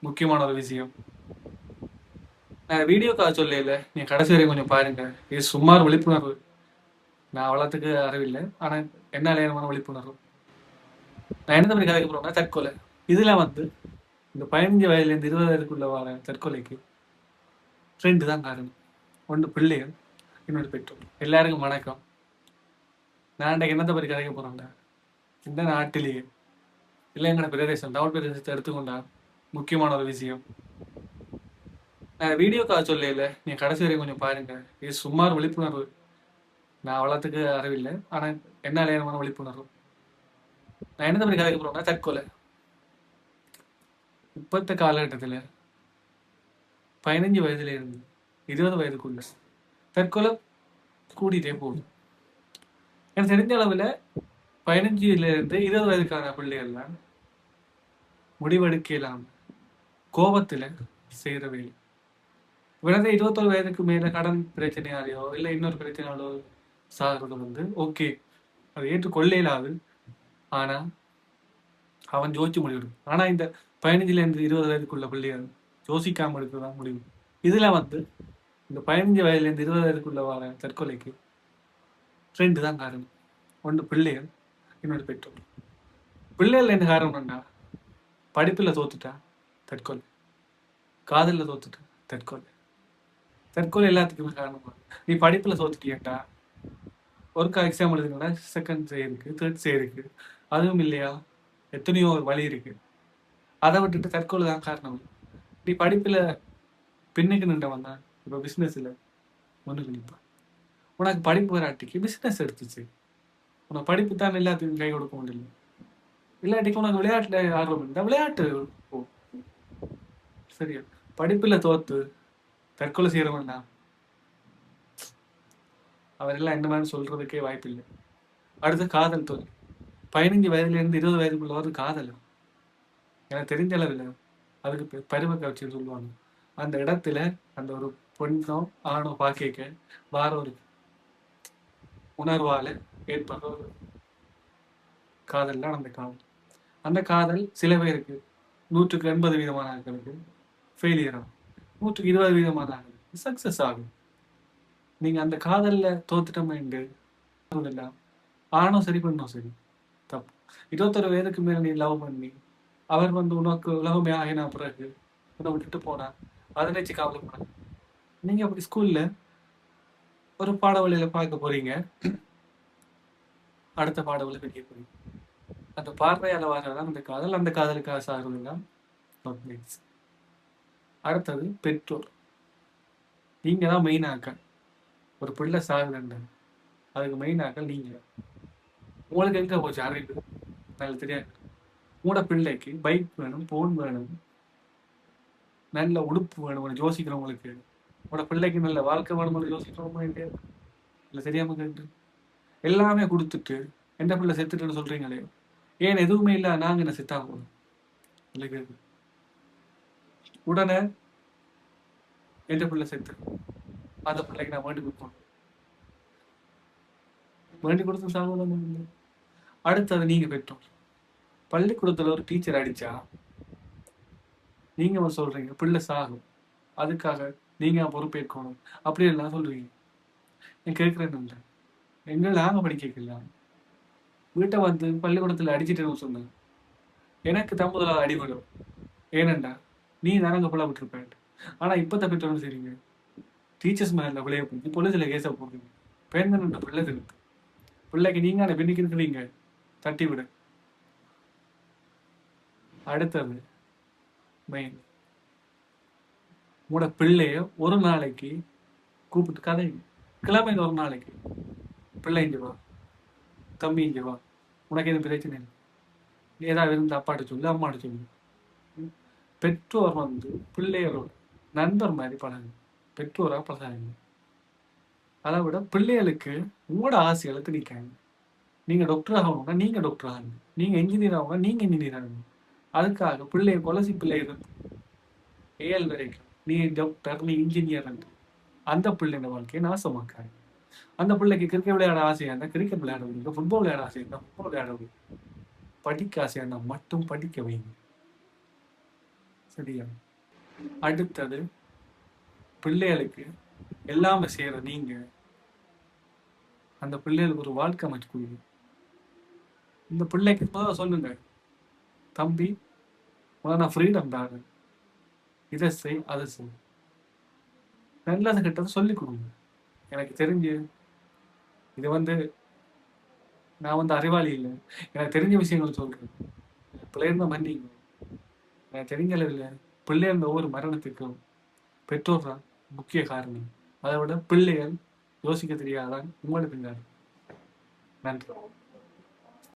முக்கியமான ஒரு விஷயம். நான் வீடியோ கால் சொல்லல. நீங்க கடைசி வரைக்கும் கொஞ்சம் பாருங்க. இது சும்மா ஒரு விழிப்புணர்வு. நான் அவ்வளோத்துக்கு அறிவில்லை. ஆனா என்னால ஏதுமான விழிப்புணர்வு. நான் என்ன பண்ணி கதைக்க போறேன்னா தற்கொலை. இதுல வந்து இந்த 15 வயதுலேருந்து 20 வயதுக்குள்ள வர தற்கொலைக்கு 2 தான் காரணம். ஒன்று பிள்ளைகள், இன்னொரு பெற்றோர். எல்லாருக்கும் வணக்கம். நான் இன்றைக்கு என்னத்தை பற்றி கதைக்க போறேன்டா, இந்த நாட்டிலேயே இல்லை எங்களோட பிரதேசம் தமிழ் பிரதேசத்தை எடுத்துக்கொண்டா முக்கியமான ஒரு விஷயம். நான் வீடியோ கால் சொல்லல. நீங்க கடைசி வரைக்கும் கொஞ்சம் பாருங்க. இது சும்மா ஒரு விழிப்புணர்வு. நான் அவ்வளோத்துக்கு அறிவில்லை. ஆனா என்னால ஏதுமான விழிப்புணர்வு. நான் என்ன பண்ணி கதைக்க போறேன்னா தற்கொலை. இப்பத்த காலகட்டத்தில் 15 வயதுல இருந்து 20 வயதுக்குள்ள தற்கொலை கூடிட்டே போகுது. எனக்கு தெரிஞ்ச அளவில் 15ல இருந்து 20 வயதுக்கான பிள்ளைகள்லாம் முடிவெடுக்கலாம் கோபத்தில் செய்கிற வேலை. வினதை 21 வயதுக்கு மேலே கடன் பிரச்சனையாலையோ இல்லை இன்னொரு பிரச்சனையாலோ சாகிறது வந்து ஓகே, அது ஏற்றுக்கொள்ளையிலாது. ஆனால் அவன் யோசிச்சு முடிவெடும். ஆனால் இந்த 15ல இருந்து 20 வயதுக்குள்ள பிள்ளைகள் யோசிக்காமல் எடுக்கிறதான் முடிவு. இதில் வந்து இந்த 15 வயதுலேருந்து 20 வயதுக்குள்ள வர தற்கொலைக்கு 2 தான் காரணம். ஒன்று பிள்ளைகள், இன்னொரு பெற்றோர். பிள்ளைகள் என்ன காரணம்னா, படிப்பில் தோத்துட்டா தற்கொலை, காதலில் தோத்துட்டா தற்கொலை. தற்கொலை எல்லாத்துக்குமே காரணமா. நீ படிப்பில் தோத்துட்டியட்டா ஒருக்கா எக்ஸாம் எழுதுனா செகண்ட் சே இருக்கு, தேர்ட் சே இருக்கு. அதுவும் இல்லையா எத்தனையோ ஒரு வழி இருக்கு. அதை விட்டுட்டு தற்கொலை தான் காரணம். நீ படிப்பில் பின்னுக்கு நின்றவன் தான் இப்போ பிஸ்னஸில் முன்னுக்கு நிற்பான். உனக்கு படிப்பு வராட்டிக்கு பிஸ்னஸ் எடுத்துச்சு. உனக்கு படிப்பு தான் எல்லாத்துக்கும் கை கொடுக்க முடியல. இல்லாட்டிக்கு உனக்கு விளையாட்டுல ஆர்வம் இருந்தா விளையாட்டு போ. சரியா? படிப்புல தோத்து தற்கொலை செய்யறவன் தான். அவரெல்லாம் என்ன மாதிரி சொல்றதுக்கே வாய்ப்பு இல்லை. அடுத்து காதல் தோல்வி. 15 வயதுல இருந்து 20 வயதுக்குள்ள வந்து காதல் எனக்கு தெரிஞ்ச அளவில் அதுக்கு பருவ காட்சின்னு சொல்லுவாங்க. அந்த இடத்துல அந்த ஒரு பொண்ணோ ஆணோ பாக்க வார ஒரு உணர்வால ஏற்படுற ஒரு காதல் தான் அந்த காதல். அந்த காதல் சில பேருக்கு 100க்கு 80% ஆட்களுக்கு ஃபெயிலியர் ஆகும். 100க்கு 20% ஆட்களுக்கு சக்சஸ் ஆகும். நீங்க அந்த காதல்ல தோத்துட்டோமேண்டு ஆணும் சரி பெண்ணும் சரி தப்பு. 21 வயதுக்கு மேல நீ லவ் பண்ணி அவர் வந்து உனக்கு உலகமே ஆகினா பிறகு உன்னை விட்டுட்டு போனா அதை நினைச்சு கவலைப்பட. நீங்க அப்படி ஸ்கூல்ல ஒரு பாடவழியில பார்க்க போறீங்க, அடுத்த பாடவழி வெளியே போறீங்க. அந்த பார்வையால வரதான் அந்த காதல். அந்த காதலுக்காக சாகுறதுதான். அடுத்தது பெற்றோர். நீங்க தான் மெயின் ஆக்கள். ஒரு பிள்ளை சாகுதுன்ற அதுக்கு மெயின் ஆக்கள் நீங்க. உங்களுக்கு எங்க போச்சு அறிவு? நல்ல தெரியாது. உங்களோட பிள்ளைக்கு பைக் வேணும், போன் வேணும், நல்ல உடுப்பு வேணும் யோசிக்கிறவங்களுக்கு. உங்களோட பிள்ளைக்கு நல்ல வாழ்க்கை வேணும்னு யோசிக்கிறவங்க இல்லை தெரியாம கேட்டு எல்லாமே கொடுத்துட்டு எந்த பிள்ளை செத்துட்டுன்னு சொல்றீங்களே, ஏன் எதுவுமே இல்லை நாங்க என்ன செத்தா போகணும் இல்லை கேட்கு. உடனே எந்த பிள்ளை செத்து அந்த பிள்ளைக்கு நான் வேண்டி கொடுப்போம். வேண்டி கொடுத்து சாகுதான் இல்லை. அடுத்தது நீங்க பெற்றோர். பள்ளிக்கூடத்துல ஒரு டீச்சர் அடிச்சா நீங்க சொல்றீங்க பிள்ளை சாகும், அதுக்காக நீங்க பொறுப்பேற்கணும் அப்படி எல்லாம் சொல்றீங்க. நான் கேட்கிறேன்னு இல்லை. எங்க நாங்க படிக்கலாம் வீட்டை வந்து பள்ளிக்கூடத்துல அடிச்சுட்டு சொன்னேன். எனக்கு தம்புதலாக அடிபடும். ஏனண்டா நீ தானங்க பிள்ளை விட்டுருப்பேன். ஆனா இப்பத்த பெற்றோன்னு சரிங்க டீச்சர்ஸ் மேல விளைய போய் பொலிசில கேச போடுறீங்க. பெண்கள் பிள்ளை இருக்கு. பிள்ளைக்கு நீங்க அந்த பெண்ணுக்கு இருக்கிறீங்க தட்டி விட. அடுத்தது மெயின், உங்களோட பிள்ளைய ஒரு நாளைக்கு கூப்பிட்டு கதை கிழமைக்கு ஒரு நாளைக்கு பிள்ளை இங்க வா, தம்பி இங்க வா, உனக்கு எதுவும் பிரச்சனை இல்லை, ஏதாவது இருந்து அப்பாட்ட சொல்லு அம்மாட்ட சொல்லு. பெற்றோர் வந்து பிள்ளைகளோட நண்பர் மாதிரி பழகுங்க. பெற்றோரா பழகாங்க. அதை விட பிள்ளைகளுக்கு உங்களோட ஆசைகளை திணிக்காங்க. நீங்க டாக்டர் ஆகணும்னா நீங்க டாக்டர் ஆகுங்க, நீங்க இன்ஜினியர் ஆகணும்னா நீங்க இன்ஜினியர் ஆகணும். அதுக்காக பிள்ளைய கொலசி பிள்ளைகள் ஏழு வரைக்கும் நீ டாக்டர் நீ இன்ஜினியர் அந்த பிள்ளைங்க வாழ்க்கையை நாசமாக்காங்க. அந்த பிள்ளைக்கு கிரிக்கெட் விளையாட ஆசையா இருந்தா கிரிக்கெட் விளையாட விடுங்க, ஃபுட்பால் விளையாட ஆசையா இருந்தா ஃபுட்பால் விளையாட விடுங்க, படிக்க ஆசையா இருந்தா மட்டும் படிக்க வைங்க. சரியா? அடுத்தது, பிள்ளைகளுக்கு எல்லாமே செய்யற நீங்க அந்த பிள்ளைகளுக்கு ஒரு வாழ்க்கை அமைச்சு கொடுங்க. இந்த பிள்ளைக்கு முதல்ல சொல்லுங்க, தம்பி முதல்ல நான் ஃப்ரீடம் தாங்க, இதை செய் அதை செய், நல்லது கிட்டதை சொல்லிக் கொடுங்க. எனக்கு தெரிஞ்சு இது வந்து நான் வந்து அறிவாளி இல்லை, எனக்கு தெரிஞ்ச விஷயங்கள் சொல்றேன், பிள்ளைங்க மன்னிங்க. எனக்கு தெரிஞ்ச அளவில் பிள்ளைங்க ஒவ்வொரு மரணத்துக்கும் பெற்றோர் தான் முக்கிய காரணம். அதை விட பிள்ளைகள் யோசிக்க தெரியாதான் உங்களுக்கு நன்றி.